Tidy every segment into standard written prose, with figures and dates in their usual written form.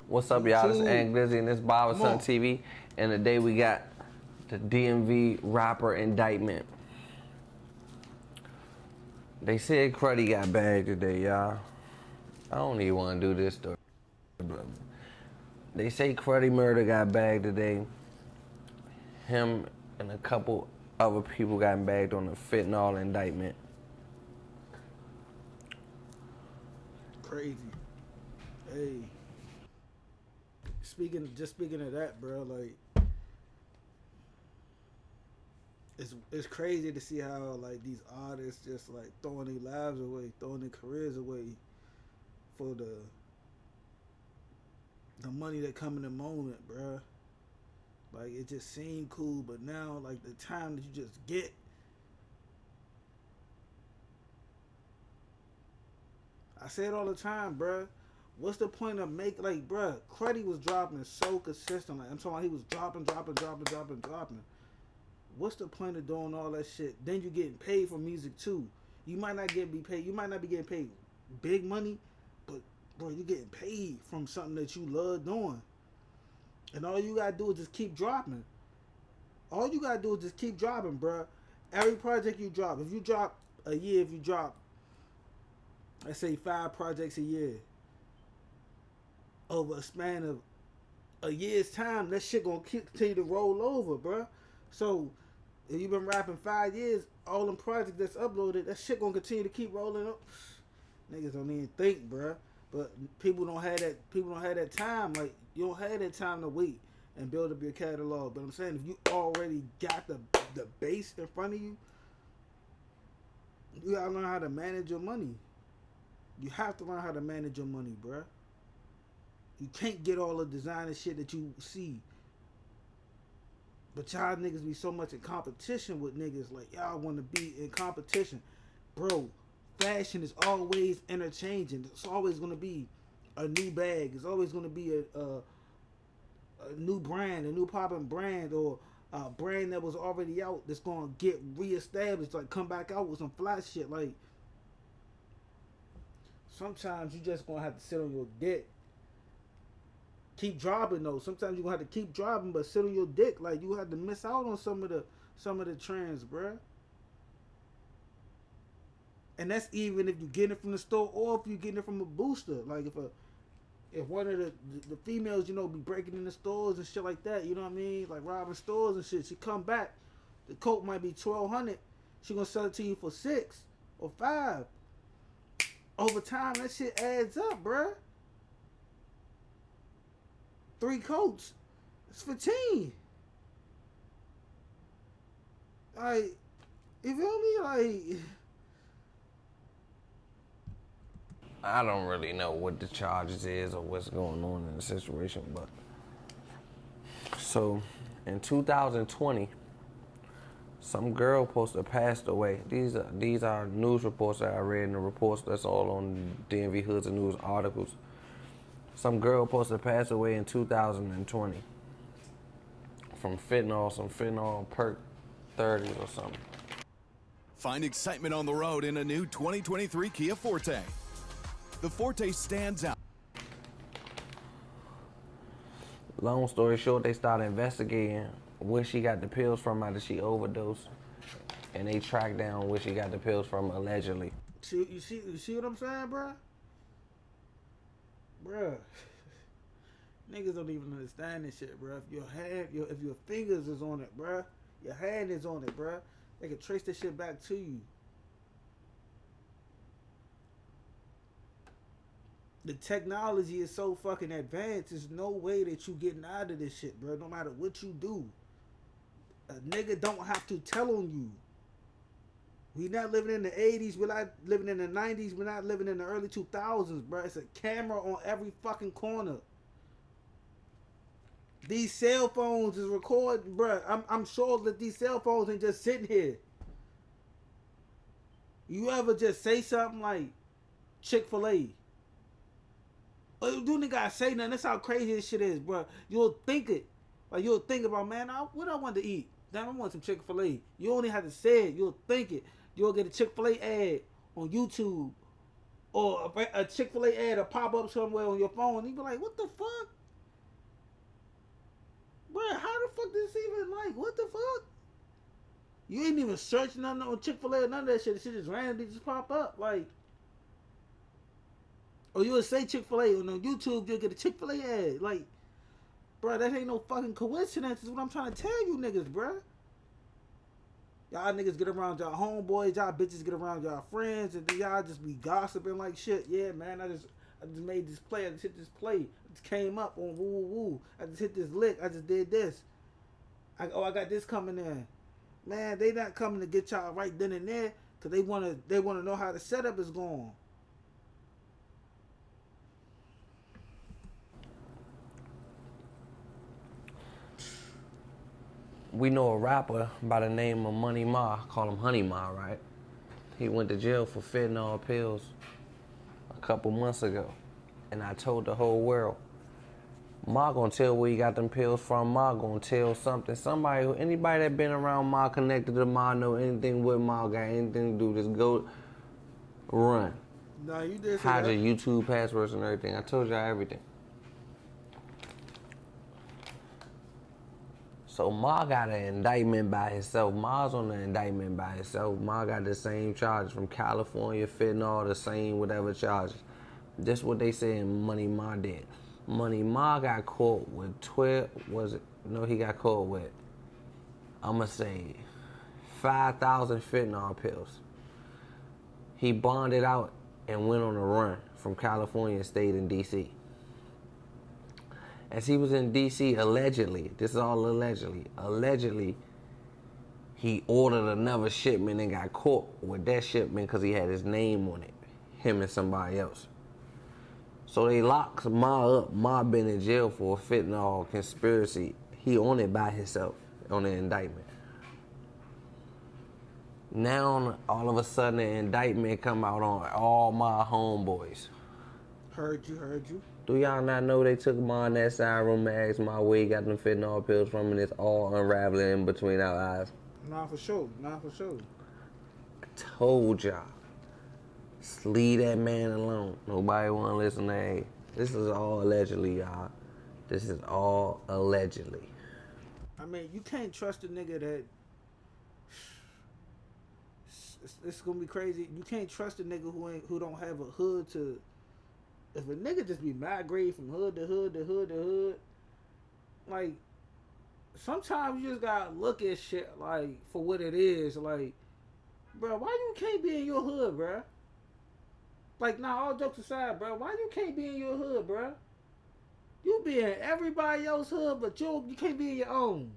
What's up, y'all? This is Glizzy and this Bob Son TV. And today we got the DMV rapper indictment. They said Cruddy got bagged today, y'all. I don't even want to do this story. They say HoneyMarr got bagged today. Him and a couple other people got bagged on the fentanyl indictment. Crazy. Hey. Speaking of that, bro, like it's crazy to see how like these artists just like throwing their lives away, throwing their careers away for the money that come in the moment, bro. Like it just seemed cool, but now like the time that you just get, I say it all the time, bro. What's the point of bruh, Cruddy was dropping so consistent. Like, I'm talking about he was dropping. What's the point of doing all that shit? Then you getting paid for music too. You might not be getting paid big money, but bro, you getting paid from something that you love doing. And all you gotta do is just keep dropping. Bruh. Every project you drop, if you drop a year, let's say 5 projects a year, over a span of a year's time, that shit gonna continue to roll over, bruh. So if you've been rapping 5 years, all them projects that's uploaded, that shit gonna continue to keep rolling up. Niggas don't even think, bruh. But people don't have that time. Like, you don't have that time to wait and build up your catalog. But I'm saying, if you already got the base in front of you, you gotta learn how to manage your money. You have to learn how to manage your money, bruh. You can't get all the designer shit that you see. But y'all niggas be so much in competition with niggas. Like, y'all want to be in competition. Bro, fashion is always interchanging. It's always going to be a new bag. It's always going to be a new brand, a new popping brand, or a brand that was already out that's going to get reestablished. Like, come back out with some fly shit. Like, sometimes you just going to have to sit on your dick. Keep dropping though. Sometimes you gonna have to keep dropping, but sit on your dick. Like, you have to miss out on some of the trends, bruh. And that's even if you get it from the store or if you getting it from a booster. Like if one of the females, you know, be breaking in the stores and shit like that, you know what I mean? Like robbing stores and shit. She come back, the coat might be $1,200. She gonna sell it to you for $6 or $5. Over time, that shit adds up, bruh. 3 coats, it's 15. Like, you feel me? Like, I don't really know what the charges is or what's going on in the situation, but so in 2020, some girl supposed to passed away. These are news reports that I read in the reports that's all on DMV Hoods and News articles. Some girl supposed to pass away in 2020 from fentanyl, some fentanyl perk 30s or something. Find excitement on the road in a new 2023 Kia Forte. The Forte stands out. Long story short, they started investigating where she got the pills from after she overdosed, and they tracked down where she got the pills from allegedly. You see what I'm saying, bruh? Bruh, niggas don't even understand this shit, bruh. If your fingers is on it, bruh, your hand is on it, bruh, they can trace this shit back to you. The technology is so fucking advanced. There's no way that you getting out of this shit, bruh. No matter what you do, a nigga don't have to tell on you. We not living in the 80s. We're not living in the 90s. We're not living in the early 2000s, bro. It's a camera on every fucking corner. These cell phones is recording, bro. I'm sure that these cell phones ain't just sitting here. You ever just say something like Chick-fil-A? Or you don't gotta say nothing. That's how crazy this shit is, bro. You'll think it. Like, you'll think about, man, what I want to eat. Damn, I want some Chick-fil-A. You only have to say it. You'll think it. You'll get a Chick-fil-A ad on YouTube, or a Chick-fil-A ad will pop up somewhere on your phone, and you be like, what the fuck? bro, how the fuck this even like? What the fuck? You ain't even search nothing on Chick-fil-A or none of that shit. The shit just randomly just pop up. Like, or you would say Chick-fil-A on YouTube, you'll get a Chick-fil-A ad. Like, bro, that ain't no fucking coincidence. Is what I'm trying to tell you niggas, bro. Y'all niggas get around y'all homeboys, y'all bitches get around y'all friends, and then y'all just be gossiping like shit. Yeah, man, I just made this play. I just hit this play. I just came up on woo woo woo. I just hit this lick. I just did this. I got this coming in. Man, they not coming to get y'all right then and there, cause they wanna know how the setup is going. We know a rapper by the name of HoneyMarr, call him HoneyMarr, right? He went to jail for fentanyl pills a couple months ago. And I told the whole world, Ma gonna tell where he got them pills from. Ma gonna tell something. Anybody that been around Ma, connected to Ma, know anything with Ma, got anything to do, just go run. Nah, you did say Hide that. your YouTube passwords and everything. I told y'all everything. So Ma got an indictment by himself. Ma's on the indictment by himself. Ma got the same charges from California, fentanyl, the same whatever charges. This what they say in HoneyMarr did. HoneyMarr got caught with 12, he got caught with, I'ma say, 5,000 fentanyl pills. He bonded out and went on a run from California and stayed in D.C. As he was in D.C., allegedly, this is all allegedly, he ordered another shipment and got caught with that shipment because he had his name on it, him and somebody else. So they locked Ma up. Ma been in jail for a fentanyl conspiracy. He on it by himself, on the indictment. Now, all of a sudden, the indictment come out on all my homeboys. Heard you. Do y'all not know they took Ma in that side room and asked Ma where he got them fentanyl pills from, and it's all unraveling in between our eyes? Nah, for sure. I told y'all. Just leave that man alone. Nobody want to listen to hey. This is all allegedly, y'all. This is all allegedly. I mean, you can't trust a nigga that. It's gonna be crazy. You can't trust a nigga who don't have a hood to. If a nigga just be migrating from hood to hood to hood to hood, like sometimes you just gotta look at shit like for what it is. Like, bro, why you can't be in your hood, bro? Like, nah, all jokes aside, bro, why you can't be in your hood, bro? You be in everybody else's hood, but you can't be in your own.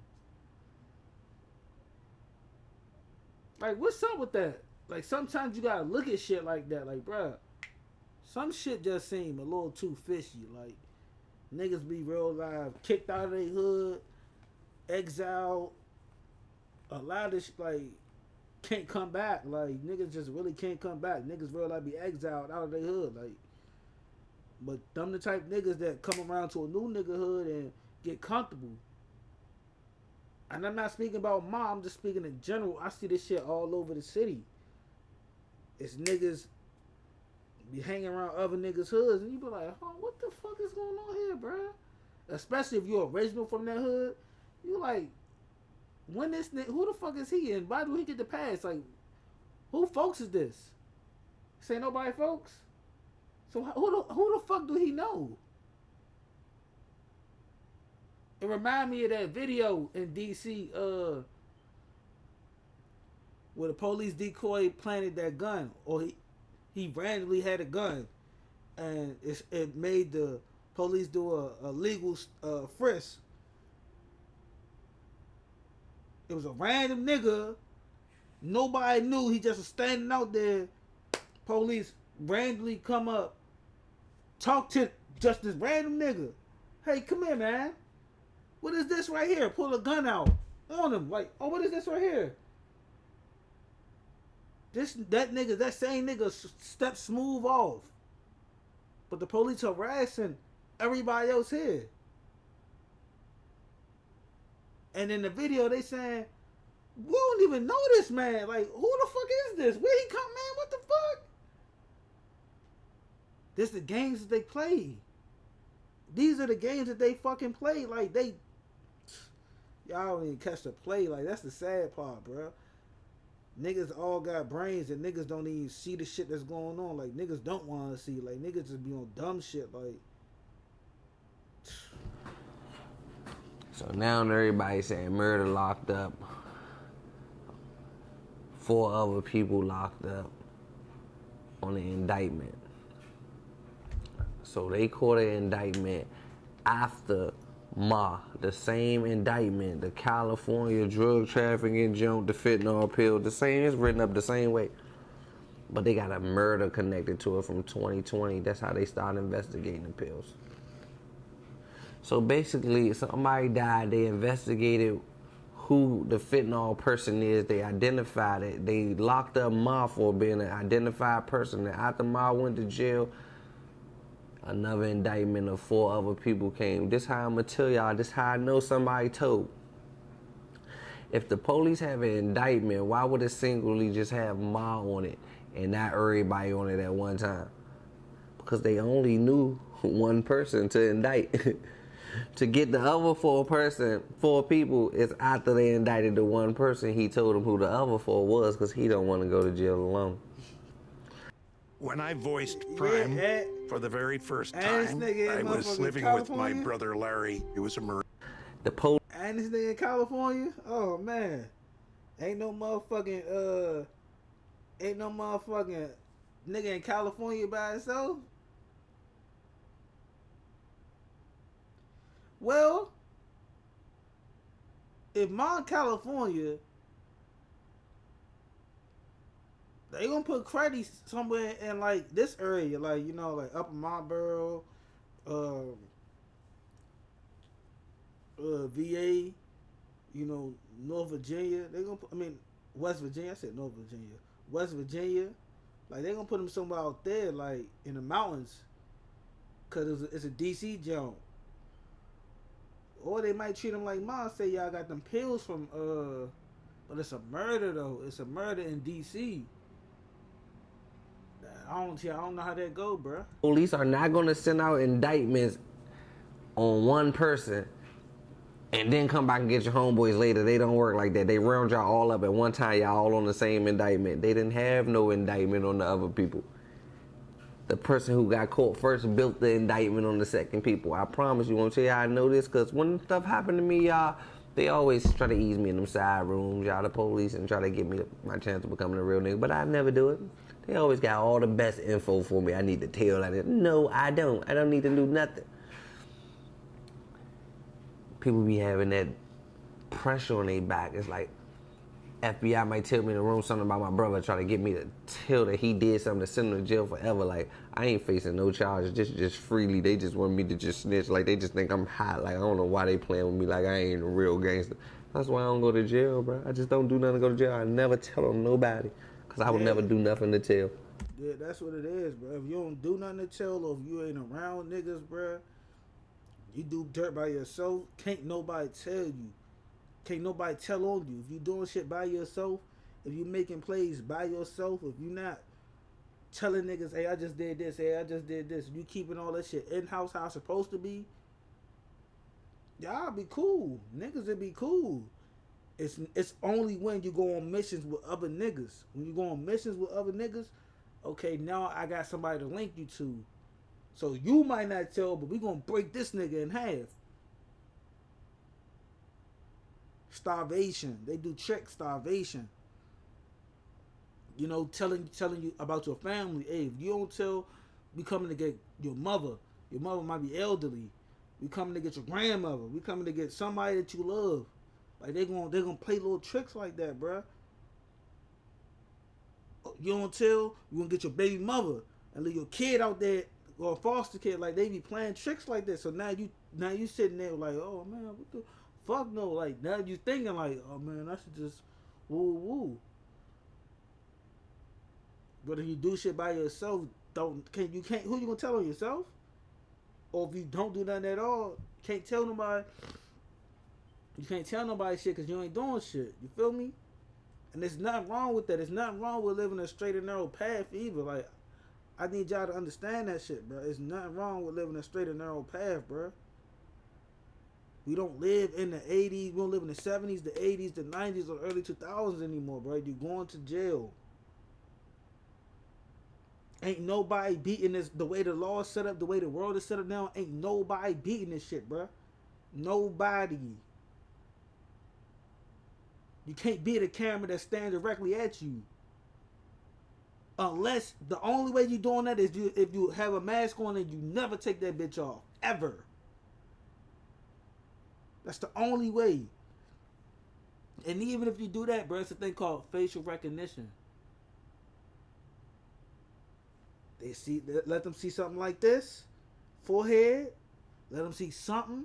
Like, what's up with that? Like, sometimes you gotta look at shit like that. Like, bro, some shit just seem a little too fishy. Like, niggas be real live, kicked out of their hood, exiled. A lot of shit, like, can't come back. Like, niggas just really can't come back. Niggas real life be exiled out of their hood. Like, but them the type niggas that come around to a new nigga hood and get comfortable. And I'm not speaking about mom, I'm just speaking in general. I see this shit all over the city. It's niggas be hanging around other niggas' hoods, and you be like, oh, what the fuck is going on here, bro? Especially if you're original from that hood. You like, when this nigga, who the fuck is he, and why do he get the pass? Like, who folks is this? This ain't nobody folks. So who the fuck do he know? It remind me of that video in DC, where the police decoy planted that gun, or he randomly had a gun, and it made the police do a legal frisk. It was a random nigga. Nobody knew. He just was standing out there. Police randomly come up, talk to just this random nigga. Hey, come here, man. What is this right here? Pull a gun out on him. Like, oh, what is this right here? That same nigga stepped smooth off. But the police harassing everybody else here. And in the video, they saying, we don't even know this man. Like, who the fuck is this? Where he come, man? What the fuck? This the games that they play. These are the games that they fucking play. Like, Y'all don't even catch the play. Like, that's the sad part, bro. Niggas all got brains and niggas don't even see the shit that's going on. Like, niggas don't want to see. Like, niggas just be on dumb shit. Like, So now everybody's saying Murda locked up. 4 other people locked up on the indictment. So they caught an indictment after Ma, the same indictment, the California drug trafficking junk, the fentanyl pill, the same, it's written up the same way. But they got a murder connected to it from 2020. That's how they started investigating the pills. So basically, somebody died, they investigated who the fentanyl person is, they identified it, they locked up Ma for being an identified person, and after Ma went to jail, another indictment of 4 other people came. This how I'm gonna tell y'all, this how I know somebody told. If the police have an indictment, why would it singly just have Ma on it and not everybody on it at one time? Because they only knew one person to indict. To get the other 4 people is after they indicted the one person. He told them who the other 4 was because he don't want to go to jail alone. When I voiced Prime for the very first time, I was living with my brother Larry. It was a murder. The police. and this nigga in California? Oh, man. Ain't no motherfucking nigga in California by himself. Well, if Mount California, they gonna put Cruddy somewhere in like this area, like, you know, like Upper Marlboro, VA, you know, North Virginia. They gonna put, West Virginia. I said North Virginia. West Virginia. Like, they gonna put them somewhere out there, like in the mountains, cause it's a DC jump. Or they might treat them like mine. Say y'all got them pills from but it's a murder though. It's a murder in DC. I don't know how that go, bro. Police are not gonna send out indictments on one person and then come back and get your homeboys later. They don't work like that. They round y'all all up at one time. Y'all all on the same indictment. They didn't have no indictment on the other people. The person who got caught first built the indictment on the second people. I promise you, won't tell y'all I know this, because when stuff happened to me, y'all, they always try to ease me in them side rooms, y'all, the police, and try to get me my chance of becoming a real nigga, but I never do it. They always got all the best info for me. I need to tell like, no, I don't. I don't need to do nothing. People be having that pressure on their back. It's like, FBI might tell me in the room something about my brother, try to get me to tell that he did something to send him to jail forever. Like, I ain't facing no charges, just freely. They just want me to just snitch. Like, they just think I'm hot. Like, I don't know why they playing with me like I ain't a real gangster. That's why I don't go to jail, bro. I just don't do nothing to go to jail. I never tell on nobody, because I would never do nothing to tell. Yeah, that's what it is, bro. If you don't do nothing to tell, or if you ain't around niggas, bro, you do dirt by yourself, can't nobody tell you. Can't nobody tell on you. If you doing shit by yourself, if you making plays by yourself, if you not telling niggas, hey, I just did this, hey, I just did this, you keeping all that shit in-house how it's supposed to be, y'all be cool. Niggas would be cool. It's only when you go on missions with other niggas. When you go on missions with other niggas, okay, now I got somebody to link you to. So you might not tell, but we gonna break this nigga in half. Starvation. They do trick starvation. You know, telling you about your family. Hey, if you don't tell, we coming to get your mother. Your mother might be elderly. We coming to get your grandmother. We coming to get somebody that you love. Like, they gonna play little tricks like that, bruh. You don't tell, you gonna get your baby mother and leave your kid out there, or a foster kid. Like, they be playing tricks like that. So now you sitting there like, oh man, what the fuck no? Like, now you thinking like, oh man, I should just woo woo. But if you do shit by yourself, who you gonna tell on yourself? Or if you don't do nothing at all, can't tell nobody. You can't tell nobody shit because you ain't doing shit. You feel me? And there's nothing wrong with that. There's nothing wrong with living a straight and narrow path either. Like, I need y'all to understand that shit, bro. There's nothing wrong with living a straight and narrow path, bro. We don't live in the 80s. We don't live in the 70s, the 80s, the 90s, or early 2000s anymore, bro. You're going to jail. Ain't nobody beating this. The way the law is set up, the way the world is set up now, ain't nobody beating this shit, bro. Nobody. You can't beat a camera that stands directly at you. Unless the only way you doing that is if you have a mask on and you never take that bitch off. Ever. That's the only way. And even if you do that, bro, it's a thing called facial recognition. They see, let them see something like this, forehead. Let them see something.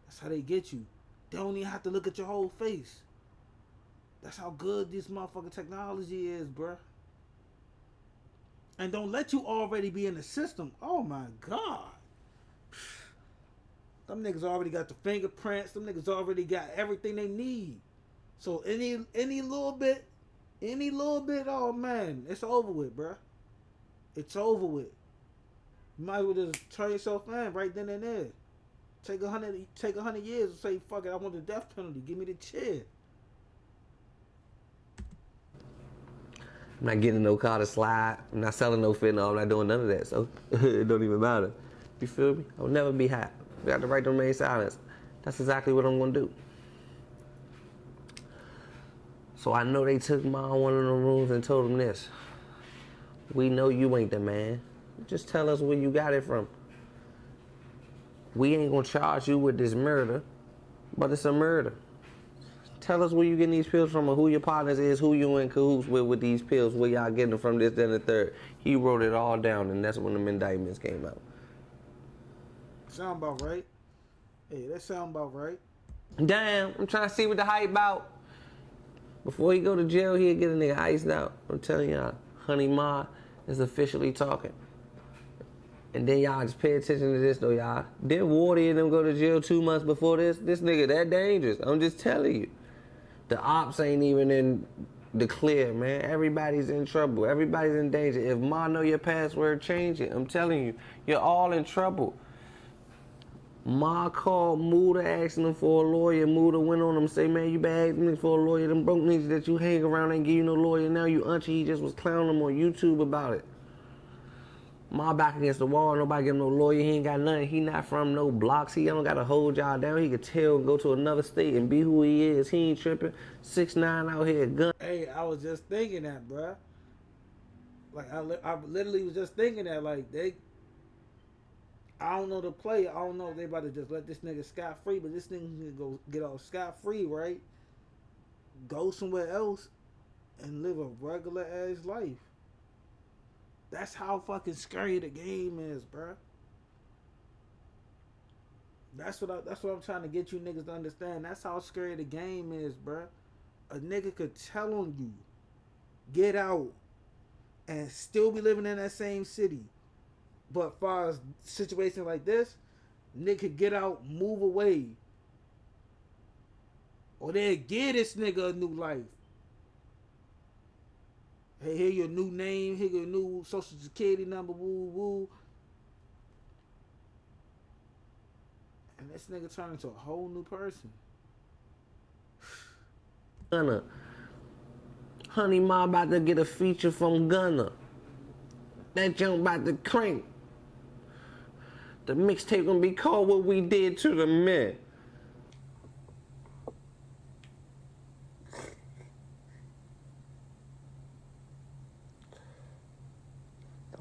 That's how they get you. They don't even have to look at your whole face. That's how good this motherfucking technology is, bruh. And don't let you already be in the system. Oh my God. Them niggas already got the fingerprints. Them niggas already got everything they need. So any little bit, oh man, it's over with, bruh. It's over with. You might as well just turn yourself in right then and there. Take 100 years and say, fuck it, I want the death penalty. Give me the chair. I'm not getting no car to slide. I'm not selling no fentanyl. I'm not doing none of that. So it don't even matter. You feel me? I'll never be hot. You got the right to remain silent. That's exactly what I'm gonna do. So I know they took Ma in one of them rooms and told him this. We know you ain't the man. Just tell us where you got it from. We ain't gonna charge you with this murder, but it's a murder. Tell us where you getting these pills from or who your partners is, who you in cahoots with these pills, where y'all getting them from, this, that, and the third. He wrote it all down, and that's when the indictments came out. Sound about right. Hey, that sound about right. Damn, I'm trying to see what the hype about. Before he go to jail, he'll get a nigga iced out. I'm telling y'all, HoneyMarr is officially talking. And then y'all just pay attention to this though, y'all. Didn't Wardy and them go to jail 2 months before this? This nigga that dangerous. I'm just telling you. The ops ain't even in the clear, man. Everybody's in trouble. Everybody's in danger. If Ma know your password, change it. I'm telling you, you're all in trouble. Ma called Murda asking him for a lawyer. Murda went on him say, man, you been asking me for a lawyer. Them broke niggas that you hang around ain't give you no lawyer. Now you auntie, he just was clowning him on YouTube about it. Ma back against the wall, nobody give him no lawyer, he ain't got nothing. He not from no blocks, he don't gotta hold y'all down. He could tell, go to another state and be who he is. He ain't tripping. 6'9" out here, gun. Hey, I was just thinking that, bruh. Like, I literally was just thinking that, like, I don't know the play. I don't know if they about to just let this nigga scot-free, but this nigga go get off scot-free, right? Go somewhere else and live a regular-ass life. That's how fucking scary the game is, bruh. That's what I'm trying to get you niggas to understand. That's how scary the game is, bruh. A nigga could tell on you, get out, and still be living in that same city. But as far as situations like this, nigga could get out, move away. Or they'll give this nigga a new life. Hey, here your new name, here your new social security number, woo woo. And this nigga turned into a whole new person. Gunna. HoneyMarr about to get a feature from Gunna. That junk about to crank. The mixtape gonna be called What We Did to the Men.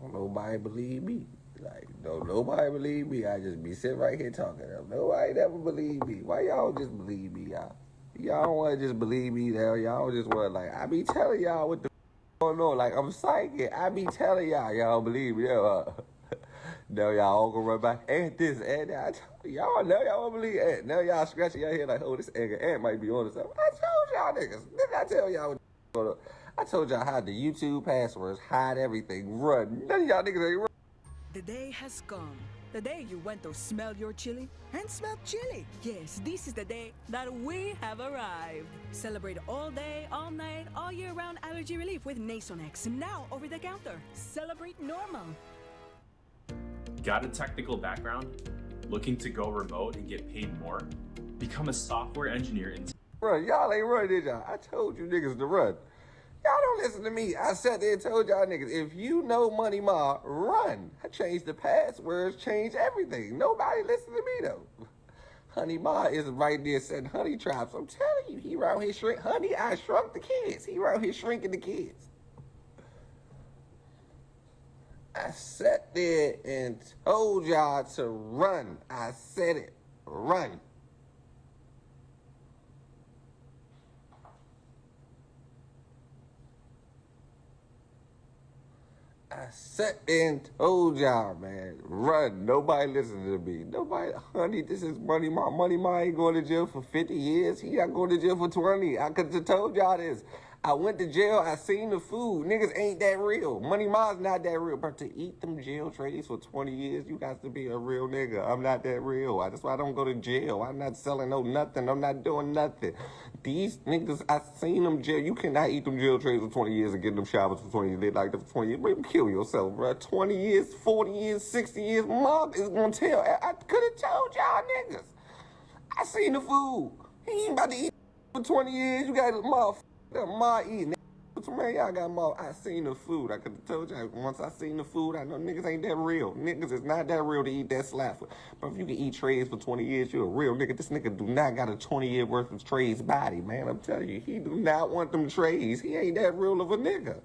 Don't nobody believe me. Like, don't nobody believe me. I just be sitting right here talking. Nobody never believe me. Why y'all just believe me, y'all? Y'all don't want to just believe me, though. Y'all just want to, like, I be telling y'all what the going on. Like, I'm psychic. I be telling y'all. Y'all believe me. Now y'all all gonna run back and this and that. I told y'all, now y'all won't believe it. Now y'all scratching your head like, oh, this ant might be on or something. I told y'all niggas. Didn't I tell y'all what I told y'all how the YouTube passwords, hide everything, run. None of y'all niggas ain't run. The day has come. The day you went to smell your chili and smell chili. Yes, this is the day that we have arrived. Celebrate all day, all night, all year round allergy relief with Nasonex. Now over the counter. Celebrate normal. Got a technical background? Looking to go remote and get paid more? Become a software engineer in... Run, y'all ain't run, did y'all? I told you niggas to run. Y'all don't listen to me. I sat there and told y'all niggas, if you know HoneyMarr, run. I changed the passwords, changed everything. Nobody listen to me though. HoneyMarr is right there setting honey traps. I'm telling you, he around here shrink. Honey, I shrunk the kids. He around here shrinking the kids. I sat there and told y'all to run. I said it, run. I sat there and told y'all, man, run. Nobody listened to me. Nobody, honey, this is HoneyMarr. HoneyMarr ain't going to jail for 50 years. He not going to jail for 20. I could have told y'all this. I went to jail. I seen the food. Niggas ain't that real. HoneyMarr's not that real. But to eat them jail trays for 20 years, you got to be a real nigga. I'm not that real. That's why I don't go to jail. I'm not selling no nothing. I'm not doing nothing. These niggas, I seen them jail. You cannot eat them jail trays for 20 years and get them showers for 20 years. They like them for 20 years. But kill yourself, bro. 20 years, 40 years, 60 years. Mom is going to tell. I could have told y'all niggas. I seen the food. He ain't about to eat for 20 years. You got a motherfucker. Ma eating. Man, y'all got more. I seen the food. I could have told y'all once I seen the food, I know niggas ain't that real. Niggas is not that real to eat that slap. But if you can eat trays for 20 years, you're a real nigga. This nigga do not got a 20-year worth of trays body, man. I'm telling you, he do not want them trays. He ain't that real of a nigga.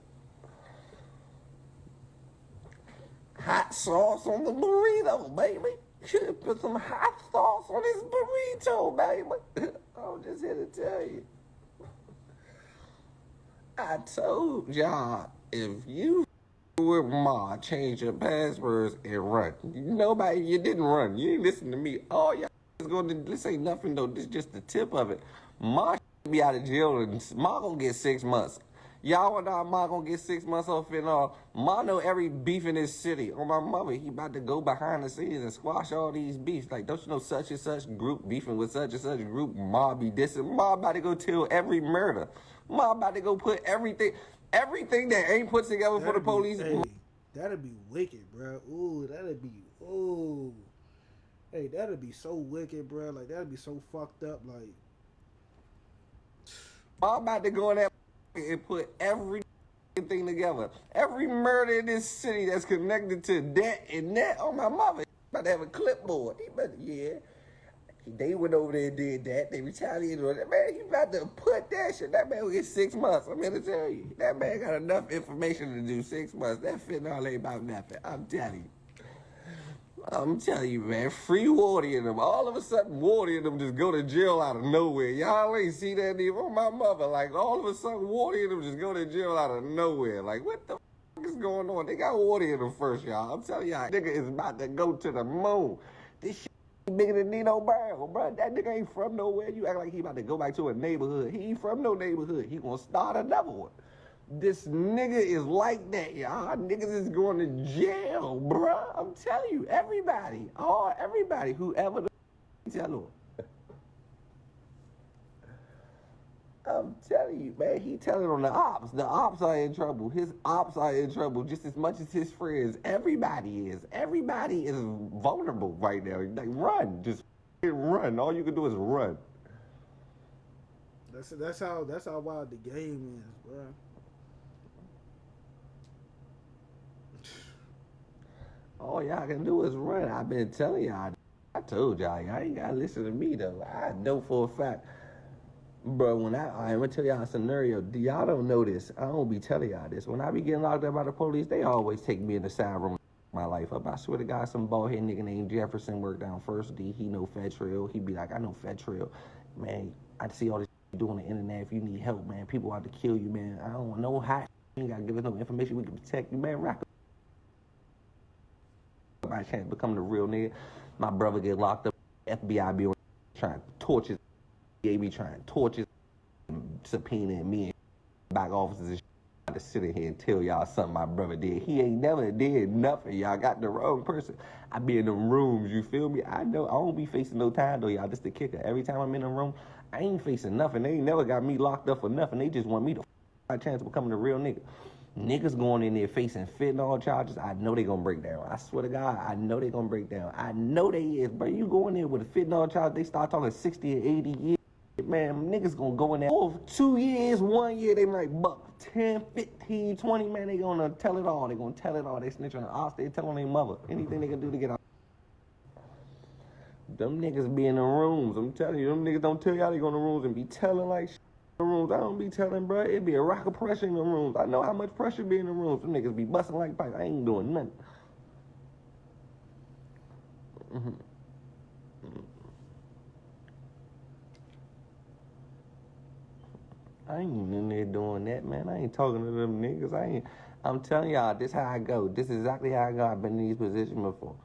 Hot sauce on the burrito, baby. Should put some hot sauce on this burrito, baby. I'm just here to tell you. I told y'all, if you with Ma, change your passwords and run. Nobody, you didn't run. You ain't listen to me. All y'all is going to, this ain't nothing though. This is just the tip of it. Ma be out of jail and Ma gonna get 6 months. Y'all and Ma gonna get 6 months off and all. Ma know every beef in this city. On my mother, he about to go behind the scenes and squash all these beefs. Like, don't you know such and such group beefing with such and such group? Ma be dissing. Ma about to go tell every murder. Ma about to go put everything that ain't put together for the police. Hey, that'd be wicked, bro. Ooh, hey, that'd be so wicked, bro. Like, that'd be so fucked up. Like, Ma about to go in there and put everything together. Every murder in this city that's connected to that and that. On my mother, he about to have a clipboard. He better, yeah. They went over there and did that. They retaliated on that. Man, he about to put that shit. That man will get 6 months. I'm here to tell you. That man got enough information to do 6 months. That fentanyl ain't about nothing. I'm telling you, man. Free Wardy in them. All of a sudden, Wardy in them just go to jail out of nowhere. Y'all ain't see that even on my mother. Like, all of a sudden, Wardy in them just go to jail out of nowhere. Like, what the fuck is going on? They got Wardy in them first, y'all. I'm telling y'all, nigga is about to go to the moon. This shit bigger than Nino Barrel, bro. That nigga ain't from nowhere. You act like he about to go back to a neighborhood. He ain't from no neighborhood. He gonna start another one. This nigga is like that, y'all. Niggas is going to jail, bro. I'm telling you, everybody, whoever the tell him. I'm telling you, man, he telling on the ops. The ops are in trouble. His ops are in trouble just as much as his friends. Everybody is. Everybody is vulnerable right now. Like, run. Just run. All you can do is run. That's how wild the game is, bro. All y'all can do is run. I've been telling y'all. I told y'all ain't gotta listen to me though. I know for a fact. Bro, when I'm gonna tell y'all a scenario, y'all don't know this. I don't be telling y'all this. When I be getting locked up by the police, they always take me in the side room, my life up. I swear to God, some bald head nigga named Jefferson worked down First D. He know Fed Trail. He be like, I know Fed Trail. Man, I see all this you do on the internet. If you need help, man, people out to kill you, man. I don't want no hot. You ain't gotta give us no information. We can protect you, man. Rock up. I can't become the real nigga. My brother get locked up. FBI be trying to torture. They be trying to torture, subpoena me and back officers and shit to sit in here and tell y'all something my brother did. He ain't never did nothing. Y'all got the wrong person. I be in them rooms, you feel me? I know I don't be facing no time though, y'all. Just the kicker. Every time I'm in a room, I ain't facing nothing. They ain't never got me locked up for nothing. They just want me to my chance of becoming a real nigga. Niggas going in there facing fentanyl charges, I know they gonna break down. I swear to God, I know they gonna break down. I know they is, bro. You go in there with a fentanyl charge, they start talking 60 or 80 years. Man, niggas gonna go in there for 2 years, 1 year, they might buck 10, 15, 20, man, they gonna tell it all. They gonna tell it all. They snitch on the ops, they tell on their mother. Anything they can do to get out. Them niggas be in the rooms, I'm telling you, them niggas don't tell y'all they go in the rooms and be telling like shit in the rooms. I don't be telling, bro. It be a rock of pressure in the rooms. I know how much pressure be in the rooms. Them niggas be busting like pipes. I ain't doing nothing. I ain't in there doing that, man. I ain't talking to them niggas. I'm telling y'all, this how I go. This is exactly how I go. I've been in these positions before.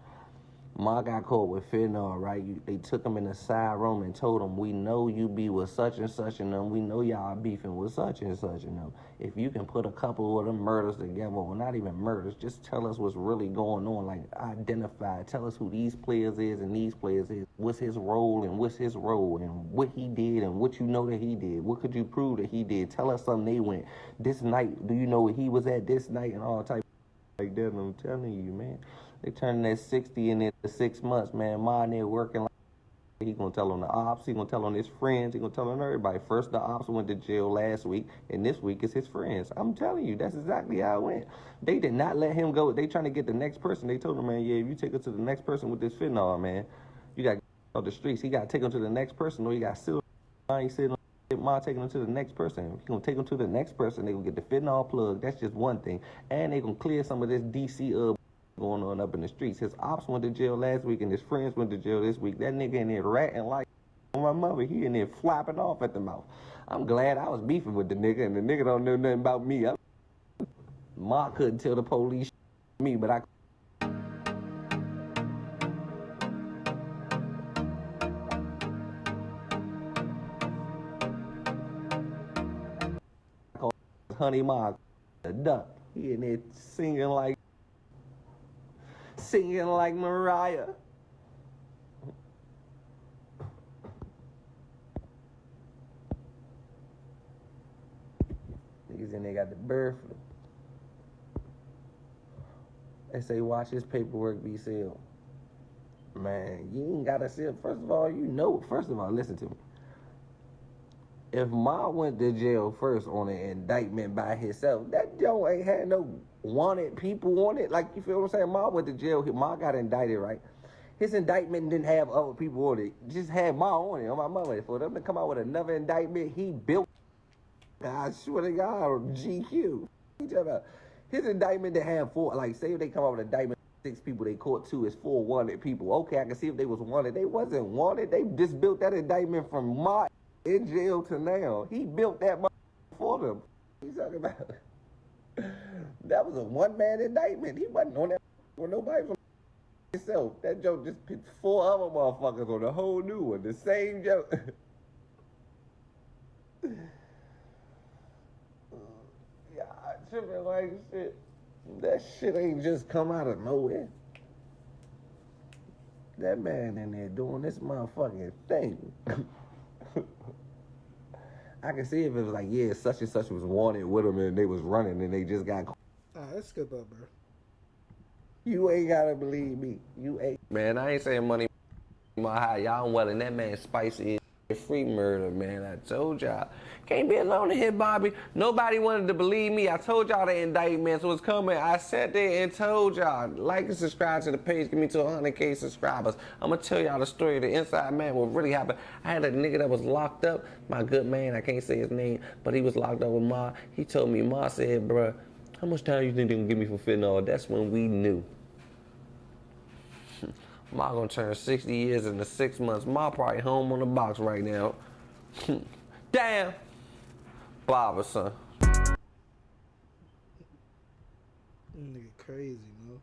Ma got caught with fentanyl, right? They took him in the side room and told him, we know you be with such and such and them. We know y'all beefing with such and such and them. If you can put a couple of them murders together, well, not even murders, just tell us what's really going on. Like, identify. Tell us who these players is and these players is. What's his role and what's his role and what he did and what you know that he did. What could you prove that he did? Tell us something they went. This night, do you know where he was at this night and all type like that? I'm telling you, man. They turning that 60 in it 6 months, man. Mine there working like he gonna tell on the ops, he gonna tell on his friends, he gonna tell on everybody. First the ops went to jail last week, and this week is his friends. I'm telling you, that's exactly how it went. They did not let him go. They trying to get the next person. They told him, man, yeah, if you take us to the next person with this fentanyl, man, you got to get off the streets. He got to take him to the next person, or he got still. I ain't sitting on Ma taking him to the next person. He gonna take him to the next person. They gonna get the fentanyl plug. That's just one thing, and they gonna clear some of this DC going on up in the streets. His ops went to jail last week and his friends went to jail this week. That nigga in there ratting like on my mother. He in there flapping off at the mouth. I'm glad I was beefing with the nigga and the nigga don't know nothing about me. Ma couldn't tell the police me, but I called HoneyMarr the duck. He in there singing like Mariah. Niggas in there got the bird flu. They say watch his paperwork be sealed. Man, you ain't gotta seal. First of all, listen to me. If Ma went to jail first on an indictment by himself, that Joe ain't had no wanted people on it. Like, you feel what I'm saying? Ma went to jail. Ma got indicted, right? His indictment didn't have other people on it. Just had Ma on it, on my mother. For them to come out with another indictment, he built. I swear to God, GQ. His indictment to have four, like, say if they come out with an indictment, 6 people they caught 2 is 4 wanted people. Okay, I can see if they was wanted. They wasn't wanted. They just built that indictment from Ma in jail to now. He built that for them. He's talking about that was a one-man indictment. He wasn't on that for nobody from himself. That joke just picked 4 other motherfuckers on a whole new one. The same joke. Yeah, tripping like shit. That shit ain't just come out of nowhere. That man in there doing this motherfucking thing. I can see if it was like, yeah, such and such was wanted with them and they was running and they just got caught. Let's skip up, bro. You ain't gotta believe me. You ain't. Man, I ain't saying money. Y'all well, and that man Spicy is free murder, man. I told y'all. Can't be alone in here, Bobby. Nobody wanted to believe me. I told y'all the indictments was coming. I sat there and told y'all. Like and subscribe to the page. Get me to 100K subscribers. I'm going to tell y'all the story of the inside man, what really happened. I had a nigga that was locked up. My good man, I can't say his name, but he was locked up with Ma. He told me, Ma said, bruh, how much time you think they gonna give me for fentanyl? That's when we knew. Ma gonna turn 60 years in the 6 months. Ma probably home on the box right now. Damn. Baba, son. Nigga crazy, man.